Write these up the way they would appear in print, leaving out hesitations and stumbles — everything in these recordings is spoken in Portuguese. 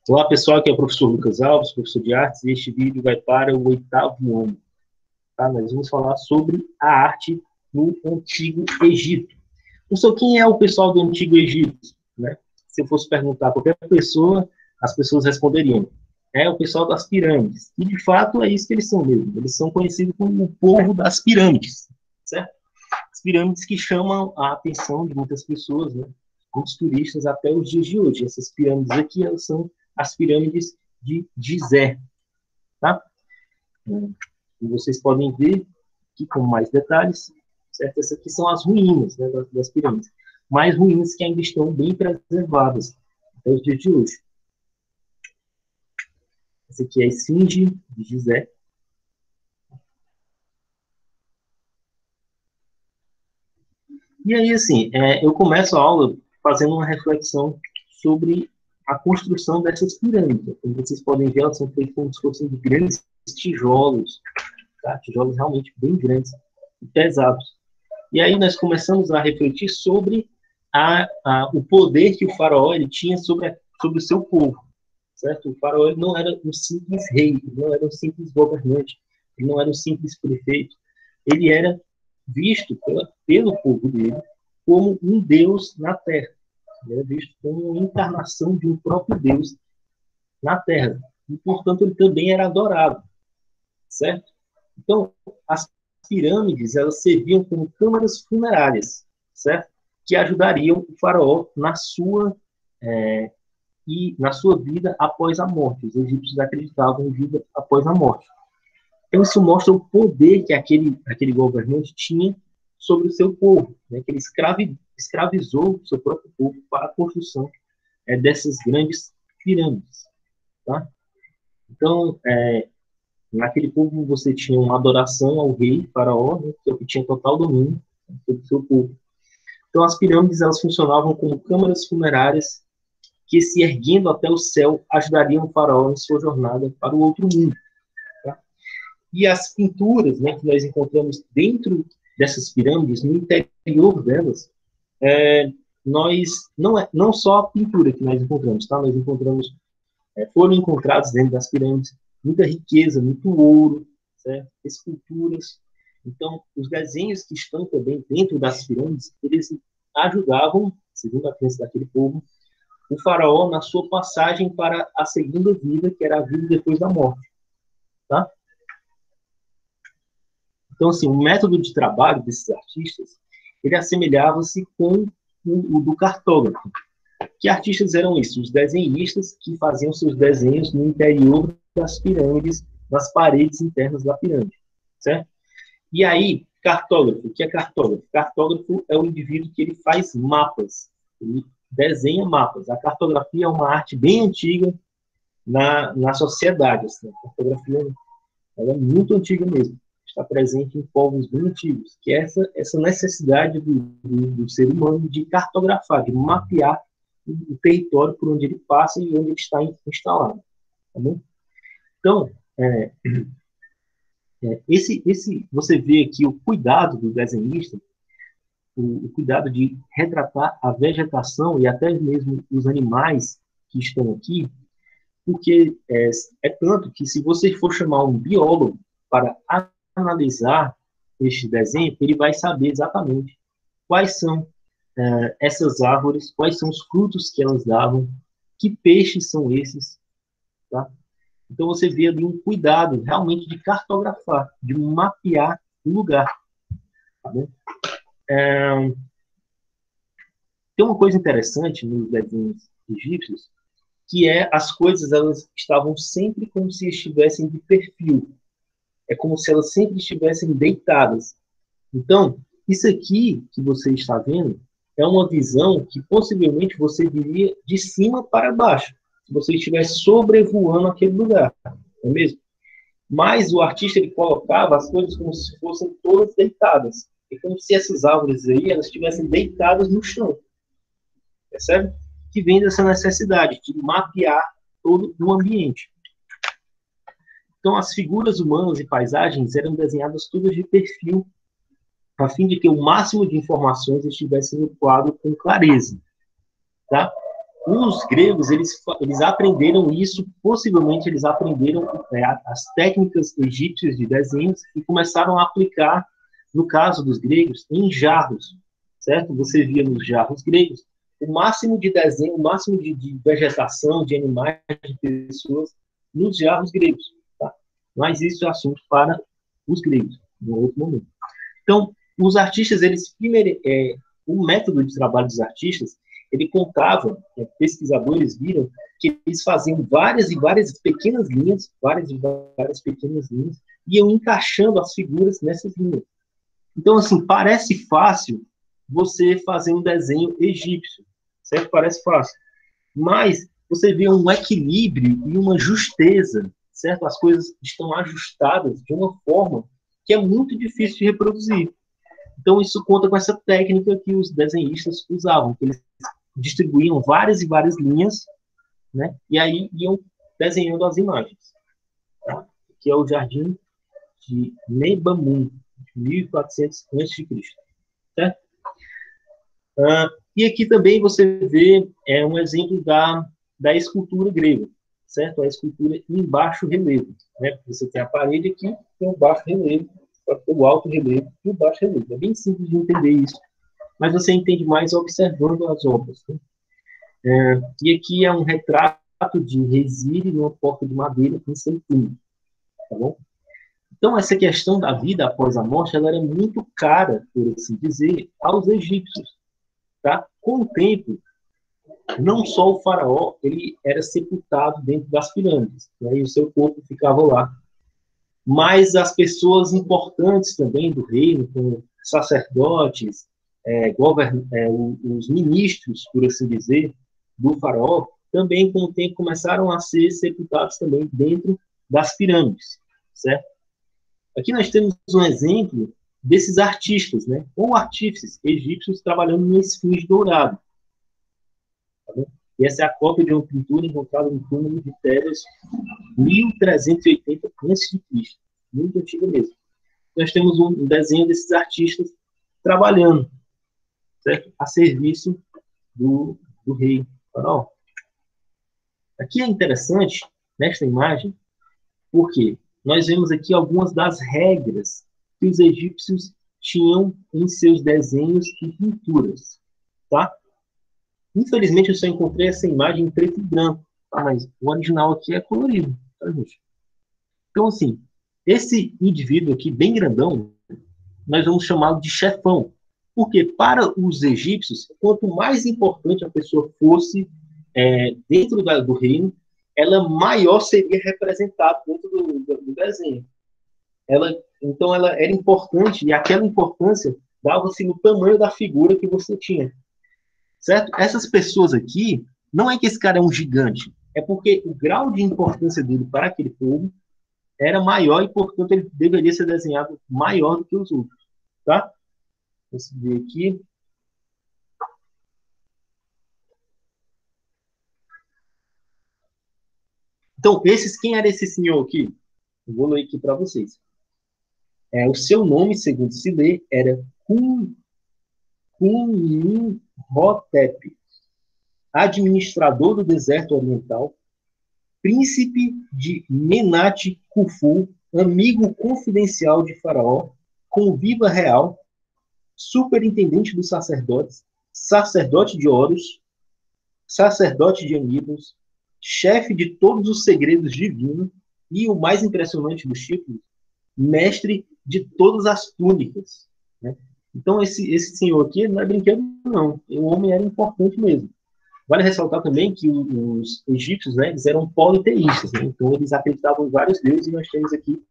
Olá, pessoal, aqui é o professor Lucas Alves, professor de artes, e este vídeo vai para o 8º ano. Tá? Nós vamos falar sobre a arte no Antigo Egito. Professor, quem é o pessoal do Antigo Egito? Né? Se eu fosse perguntar a qualquer pessoa, as pessoas responderiam: é o pessoal das pirâmides. E, de fato, é isso que eles são mesmo. Eles são conhecidos como o povo das pirâmides, certo? As pirâmides que chamam a atenção de muitas pessoas, né? Muitos turistas até os dias de hoje. Essas pirâmides aqui, elas são as pirâmides de Gizé, tá? E vocês podem ver aqui com mais detalhes, certo? Essas aqui são as ruínas, né, das pirâmides. Mais ruínas que ainda estão bem preservadas até os dias de hoje. Essa aqui é a Esfinge de Gizé. E aí, assim, eu começo a aula fazendo uma reflexão sobre a construção dessas pirâmides. Como vocês podem ver, elas são feitas como se fossem de grandes tijolos, tá? Tijolos realmente bem grandes e pesados. E aí nós começamos a refletir sobre o poder que o faraó ele tinha sobre o seu povo, certo? O faraó ele não era um simples rei, ele não era um simples governante, ele não era um simples prefeito, ele era visto pelo povo dele como um Deus na Terra. Ele era visto como uma encarnação de um próprio Deus na Terra. E, portanto, ele também era adorado, certo? Então, as pirâmides, elas serviam como câmaras funerárias, certo? Que ajudariam o faraó na sua vida após a morte. Os egípcios acreditavam em vida após a morte. Então, isso mostra o poder que aquele governante tinha sobre o seu povo, né? Que ele escravizou o seu próprio povo para a construção dessas grandes pirâmides. Tá? Então, naquele povo você tinha uma adoração ao rei faraó, né, que tinha total domínio sobre o seu povo. Então, as pirâmides elas funcionavam como câmaras funerárias que, se erguendo até o céu, ajudariam o faraó em sua jornada para o outro mundo. Tá? E as pinturas, né, que nós encontramos dentro dessas pirâmides, no interior delas, nós não só a pintura que nós encontramos, tá? Nós encontramos foram encontrados dentro das pirâmides muita riqueza, muito ouro, certo? Esculturas. Então, os desenhos que estão também dentro das pirâmides, eles ajudavam, segundo a crença daquele povo, o faraó na sua passagem para a segunda vida, que era a vida depois da morte. Tá? Então, assim, o método de trabalho desses artistas, ele assemelhava-se com o do cartógrafo. Que artistas eram esses? Os desenhistas que faziam seus desenhos no interior das pirâmides, nas paredes internas da pirâmide, certo? E aí, cartógrafo, o que é cartógrafo? Cartógrafo é o indivíduo que ele faz mapas, ele desenha mapas. A cartografia é uma arte bem antiga na sociedade. Assim. A cartografia ela é muito antiga mesmo, está presente em povos bem antigos, que é essa necessidade do ser humano de cartografar, de mapear o território por onde ele passa e onde ele está instalado. Tá bom? Então, você vê aqui o cuidado do desenhista, o cuidado de retratar a vegetação e até mesmo os animais que estão aqui, porque é tanto que se você for chamar um biólogo para analisar este desenho, ele vai saber exatamente quais são essas árvores, quais são os frutos que elas davam, que peixes são esses, tá? Então você vê ali um cuidado realmente de cartografar, de mapear o lugar. Tá bom? Tem uma coisa interessante nos desenhos egípcios, que as coisas elas estavam sempre como se estivessem de perfil. É como se elas sempre estivessem deitadas. Então, isso aqui que você está vendo é uma visão que possivelmente você viria de cima para baixo, se você estivesse sobrevoando aquele lugar, não é mesmo? Mas o artista ele colocava as coisas como se fossem todas deitadas. É como se essas árvores aí elas estivessem deitadas no chão. Percebe? Que vem dessa necessidade de mapear todo o ambiente. Então, as figuras humanas e paisagens eram desenhadas todas de perfil, a fim de que o máximo de informações estivesse no quadro com clareza. Tá? Os gregos, eles aprenderam isso, possivelmente eles aprenderam as técnicas egípcias de desenhos e começaram a aplicar, no caso dos gregos, em jarros, certo? Você via nos jarros gregos o máximo de desenho, o máximo de vegetação, de animais, de pessoas, nos jarros gregos. Tá? Mas isso é assunto para os gregos, em outro momento. Então, os artistas, o método de trabalho dos artistas, ele contava, pesquisadores viram, que eles faziam várias e várias pequenas linhas, várias e várias pequenas linhas, e iam encaixando as figuras nessas linhas. Então, assim, parece fácil você fazer um desenho egípcio, certo? Parece fácil. Mas você vê um equilíbrio e uma justeza, certo? As coisas estão ajustadas de uma forma que é muito difícil de reproduzir. Então, isso conta com essa técnica que os desenhistas usavam, que eles distribuíam várias e várias linhas, né? E aí iam desenhando as imagens. Tá? Que é o Jardim de Nebamun, de 1400 a.C. Certo? E aqui também você vê um exemplo da escultura grega, certo? A escultura em baixo relevo. Né? Você tem a parede aqui, tem o baixo relevo, o alto relevo e o baixo relevo. É bem simples de entender isso, mas você entende mais observando as obras. Né? E aqui é um retrato de Resile numa porta de madeira em São Paulo. Tá bom? Então, essa questão da vida após a morte, ela era muito cara, por assim dizer, aos egípcios. Tá? Com o tempo, não só o faraó ele era sepultado dentro das pirâmides, né, e o seu corpo ficava lá, mas as pessoas importantes também do reino, como sacerdotes, os ministros, por assim dizer, do faraó, também com o tempo começaram a ser sepultados também dentro das pirâmides, certo? Aqui nós temos um exemplo desses artistas, né, ou artífices egípcios trabalhando no esfinge dourado. Tá bom? E essa é a cópia de uma pintura encontrada no túmulo de Tebas, 1380 a.C. Muito antiga mesmo. Nós temos um desenho desses artistas trabalhando, certo? A serviço do rei faraó. Aqui é interessante, nesta imagem, porque nós vemos aqui algumas das regras que os egípcios tinham em seus desenhos e pinturas, tá? Infelizmente, eu só encontrei essa imagem em preto e branco, tá? Mas o original aqui é colorido, tá, gente? Então, assim, esse indivíduo aqui, bem grandão, nós vamos chamá-lo de chefão. Porque, para os egípcios, quanto mais importante a pessoa fosse dentro do reino, ela maior seria representada dentro do desenho. Então, ela era importante, e aquela importância dava-se no tamanho da figura que você tinha. Certo? Essas pessoas aqui, não é que esse cara é um gigante, é porque o grau de importância dele para aquele povo era maior e, portanto, ele deveria ser desenhado maior do que os outros. Tá? Vamos ver aqui. Então, quem era esse senhor aqui? Eu vou ler aqui para vocês. O seu nome, segundo se lê, era Kuninhotep, administrador do deserto oriental, príncipe de Menat Kufu, amigo confidencial de Faraó, conviva real, superintendente dos sacerdotes, sacerdote de Horus, sacerdote de Aníbal, chefe de todos os segredos divinos e, o mais impressionante dos títulos, mestre de todas as túnicas. Né? Então, esse senhor aqui não é brinquedo, não. O homem era importante mesmo. Vale ressaltar também que os egípcios, né, eles eram politeístas, né? Então eles acreditavam em vários deuses, e nós temos aqui,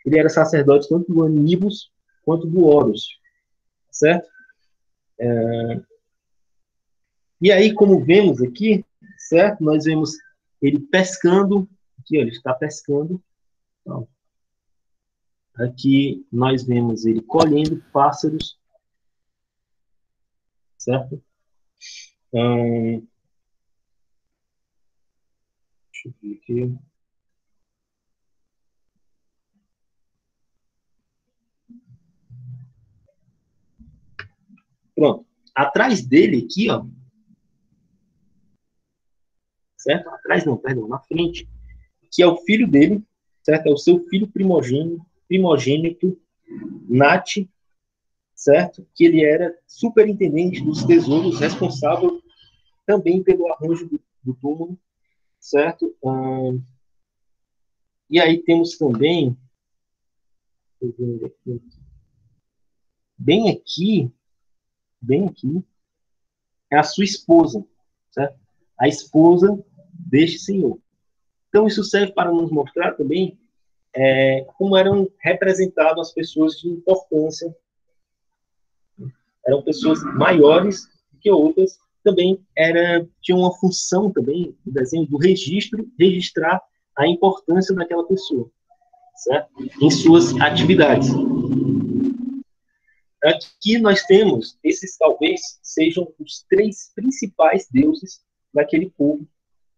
ele era sacerdote tanto do Aníbus quanto do Horus, certo? E aí, como vemos aqui, certo? Nós vemos ele pescando, aqui ó, ele está pescando, então, aqui nós vemos ele colhendo pássaros, certo? Deixa eu ver aqui. Pronto. Atrás dele aqui, ó, certo? Atrás não, perdão, na frente, que é o filho dele, certo? É o seu filho primogênito, Nat, certo? Que ele era superintendente dos tesouros, responsável também pelo arranjo do túmulo, certo? E aí temos também, bem aqui, bem aqui, é a sua esposa, certo? A esposa deste senhor. Então, isso serve para nos mostrar também como eram representadas as pessoas de importância. Eram pessoas maiores do que outras. Também tinha uma função também do desenho, do registro, registrar a importância daquela pessoa, certo? Em suas atividades. Aqui nós temos, esses talvez sejam os 3 principais deuses daquele povo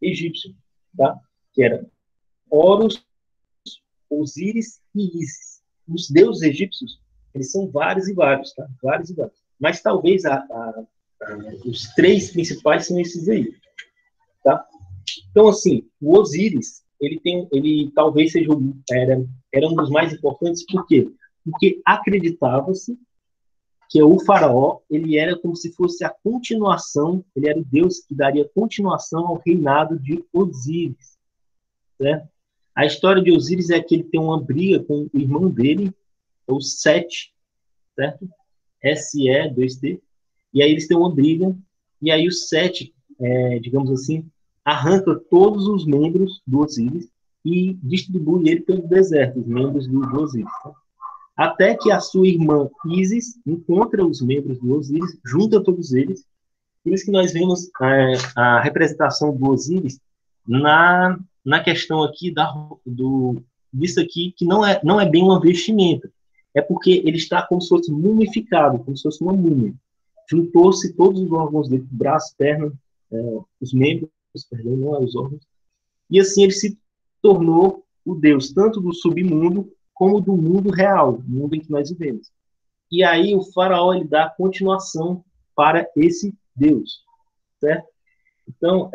egípcio, tá? Que era Horus, Osíris e Ísis. Os deuses egípcios, eles são vários e vários, tá? Vários e vários. Mas talvez os 3 principais são esses aí, tá? Então, assim, o Osíris, ele talvez seja era um dos mais importantes, por quê? Porque acreditava-se que o faraó, ele era como se fosse a continuação, ele era o deus que daria continuação ao reinado de Osíris, certo? A história de Osíris é que ele tem uma briga com o irmão dele, o Sete, certo? S-E-2-T. E aí eles têm uma briga, e aí o Sete, digamos assim, arranca todos os membros do Osíris e distribui ele pelo deserto, os membros do Osíris. Tá? Até que a sua irmã Ísis encontra os membros do Osíris, junta todos eles. Por isso que nós vemos a representação do Osíris na questão aqui disso aqui, que não é bem uma vestimenta. É porque ele está como se fosse mumificado, como se fosse uma múmia. Juntou-se todos os órgãos dele, braço, perna, os membros, perdão, não é os órgãos. E assim ele se tornou o Deus, tanto do submundo, como do mundo real, o mundo em que nós vivemos. E aí o faraó ele dá continuação para esse Deus, certo? Então,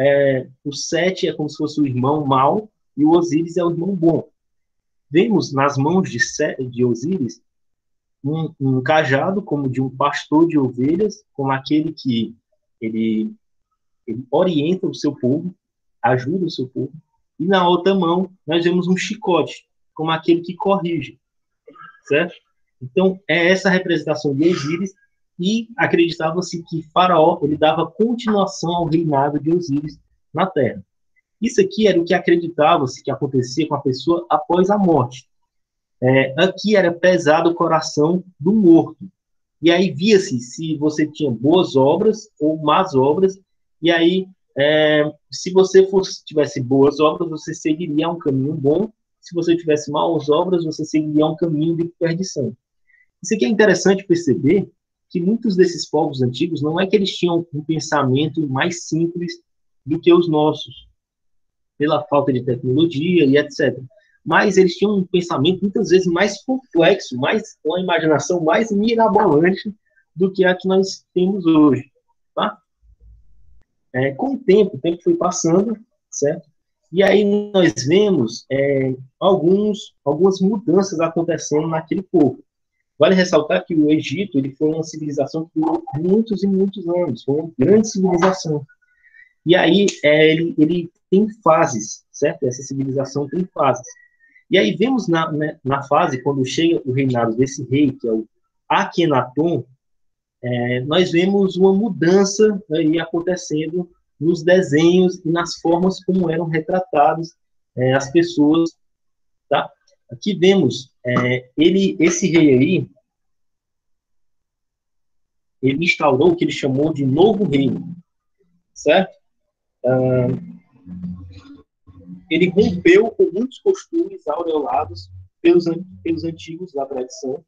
o Sete é como se fosse o irmão mau e o Osíris é o irmão bom. Vemos nas mãos de Osíris um cajado como de um pastor de ovelhas, como aquele que ele orienta o seu povo, ajuda o seu povo. E na outra mão nós vemos um chicote, como aquele que corrige, certo? Então, é essa representação de Osíris, e acreditava-se que Faraó ele dava continuação ao reinado de Osíris na Terra. Isso aqui era o que acreditava-se que acontecia com a pessoa após a morte. Aqui era pesado o coração do morto. E aí via-se se você tinha boas obras ou más obras, e aí, se você tivesse boas obras, você seguiria um caminho bom, se você tivesse maus obras, você seguiria um caminho de perdição. Isso aqui é interessante perceber que muitos desses povos antigos não é que eles tinham um pensamento mais simples do que os nossos, pela falta de tecnologia e etc. Mas eles tinham um pensamento muitas vezes mais complexo, uma imaginação mais mirabolante do que a que nós temos hoje. Tá? Com o tempo foi passando, certo? E aí nós vemos algumas mudanças acontecendo naquele povo. Vale ressaltar que o Egito ele foi uma civilização que durou muitos e muitos anos, foi uma grande civilização. E aí ele tem fases, certo? Essa civilização tem fases. E aí vemos na fase, quando chega o reinado desse rei, que é o Akhenaton, nós vemos uma mudança aí acontecendo nos desenhos e nas formas como eram retratadas as pessoas, tá? Aqui vemos esse rei aí, ele instaurou o que ele chamou de novo reino, certo? Ele rompeu com muitos costumes aureolados pelos antigos da tradição,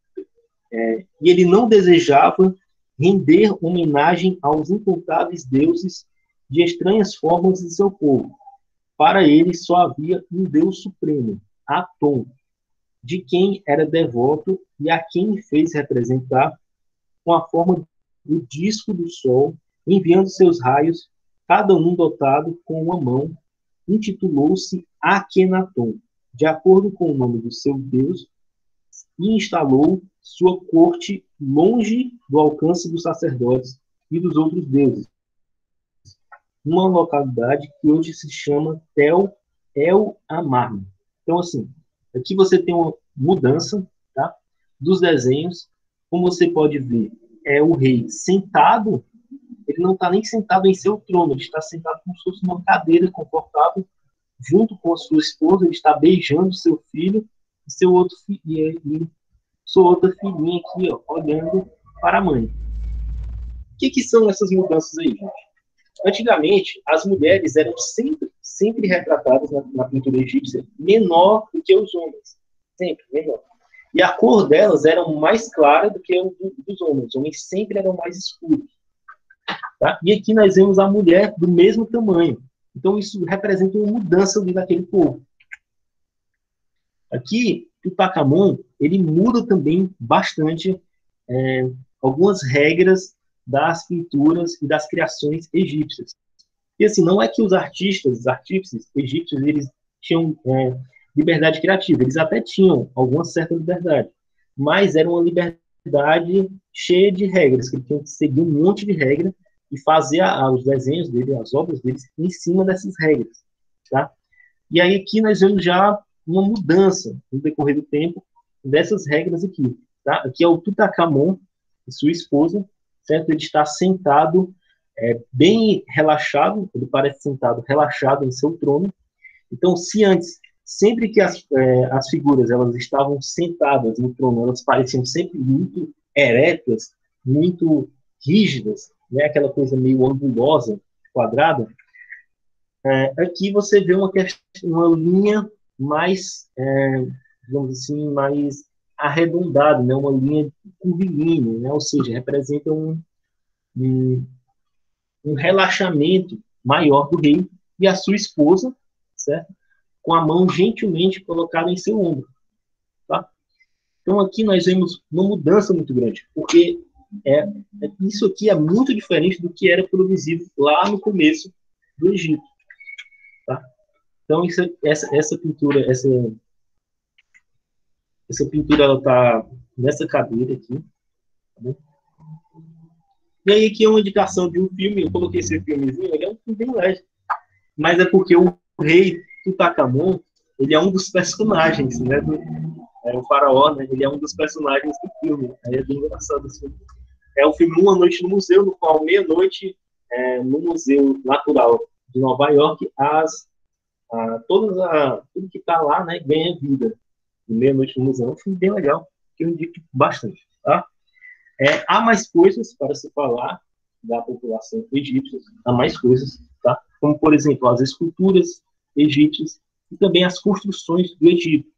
e ele não desejava render homenagem aos incontáveis deuses de estranhas formas de seu povo. Para ele só havia um Deus supremo, Atom, de quem era devoto e a quem fez representar com a forma do disco do sol, enviando seus raios, cada um dotado com uma mão intitulou-se Akhenaton, de acordo com o nome do seu deus, e instalou sua corte longe do alcance dos sacerdotes e dos outros deuses, numa localidade que hoje se chama Tel El Amarna. Então, assim, aqui você tem uma mudança, tá, dos desenhos. Como você pode ver, é o rei sentado, ele não está nem sentado em seu trono, ele está sentado como se fosse uma cadeira confortável, junto com a sua esposa, ele está beijando seu filho e seu outro e sua outra filhinha aqui, ó, olhando para a mãe. O que são essas mudanças aí, gente? Antigamente, as mulheres eram sempre retratadas na pintura egípcia menor do que os homens. Sempre, menor. E a cor delas era mais clara do que a dos homens. Os homens sempre eram mais escuros. Tá? E aqui nós vemos a mulher do mesmo tamanho. Então, isso representa uma mudança ali naquele povo. Aqui, Tutankhamon, ele muda também bastante algumas regras das pinturas e das criações egípcias. E assim, não é que os artistas, os artífices egípcios, eles tinham liberdade criativa, eles até tinham alguma certa liberdade, mas era uma liberdade cheia de regras, que eles tinham que seguir um monte de regras e fazer os desenhos dele, as obras deles, em cima dessas regras, tá? E aí aqui nós vemos já uma mudança no decorrer do tempo dessas regras aqui, tá? Aqui é o Tutankhamon e sua esposa, certo? Ele está sentado bem relaxado, ele parece sentado relaxado em seu trono. Então, se antes, sempre que as figuras elas estavam sentadas no trono, elas pareciam sempre muito eretas, muito rígidas, né? Aquela coisa meio angulosa, quadrada. Aqui você vê uma linha mais, digamos assim, mais arredondada, né? Uma linha curvilínea, né? Ou seja, representa um, um relaxamento maior do rei e a sua esposa, certo? Com a mão gentilmente colocada em seu ombro, tá? Então aqui nós vemos uma mudança muito grande, porque isso aqui é muito diferente do que era produzido lá no começo do Egito, tá? Então essa pintura, essa pintura ela tá nessa cadeira aqui, tá bom? E aí aqui é uma indicação de um filme, eu coloquei esse filmezinho, ele é um filme bem leve, mas é porque o rei Tutankhamon, ele é um dos personagens, né, o faraó, né, ele é um dos personagens do filme, aí é bem engraçado esse filme. É o filme Uma Noite no Museu, no qual meia-noite, no Museu Natural de Nova York, tudo que está lá, né, ganha vida. Meia-noite no Museu é um filme bem legal, que eu indico bastante, tá? Há mais coisas para se falar da população egípcia, há mais coisas, tá? Como, por exemplo, as esculturas egípcias e também as construções do Egito.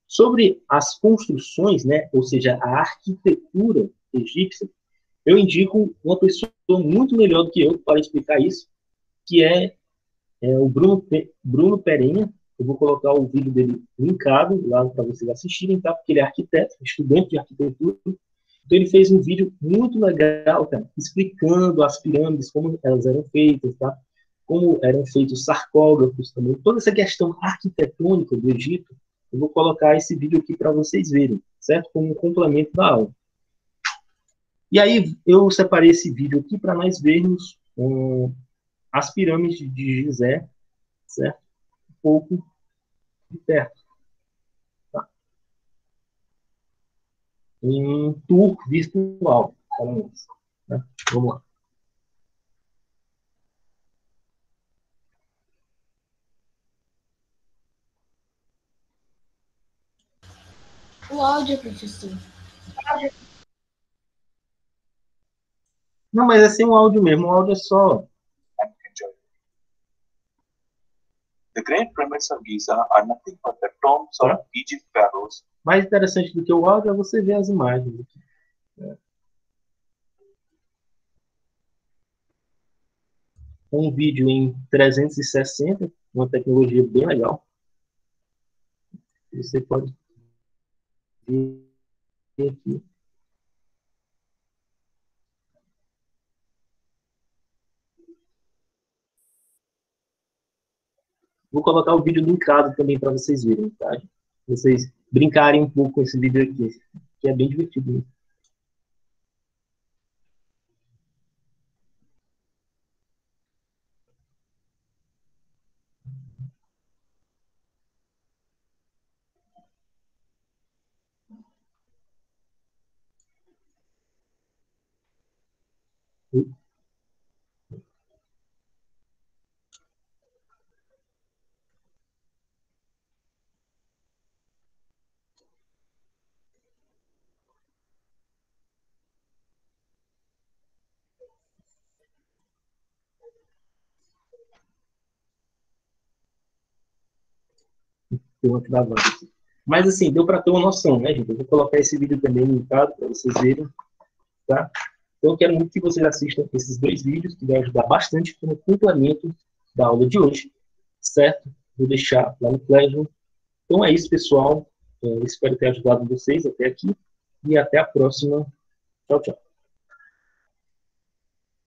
Sobre as construções, né, ou seja, a arquitetura egípcia, eu indico uma pessoa muito melhor do que eu para explicar isso, que é o Bruno Perenha. Eu vou colocar o vídeo dele linkado lá para vocês assistirem, tá? Porque ele é arquiteto, estudante de arquitetura. Então ele fez um vídeo muito legal, cara, explicando as pirâmides, como elas eram feitas, tá? Como eram feitos sarcógrafos também. Toda essa questão arquitetônica do Egito, eu vou colocar esse vídeo aqui para vocês verem, certo? Como um complemento da aula. E aí eu separei esse vídeo aqui para nós vermos as pirâmides de Gizé, certo? Um pouco de perto, tá? Um tour virtual, né? Vamos lá. O áudio, professor. Não, mas é sem um áudio mesmo, o áudio é só. The Great Pyramids of Giza are nothing but the tombs of Egypt pharaohs. Mais interessante do que o áudio é você ver as imagens. Um vídeo em 360, uma tecnologia bem legal. Você pode ver aqui. Vou colocar o vídeo linkado também para vocês verem, tá? Vocês brincarem um pouco com esse vídeo aqui, que é bem divertido, né? Deu uma travada aqui. Mas assim, deu para ter uma noção, né, gente? Eu vou colocar esse vídeo também linkado para vocês verem, tá? Então eu quero muito que vocês assistam esses 2 vídeos, que vai ajudar bastante como complemento da aula de hoje, certo? Vou deixar lá no Classroom. Então é isso, pessoal. Eu espero ter ajudado vocês até aqui e até a próxima. Tchau, tchau.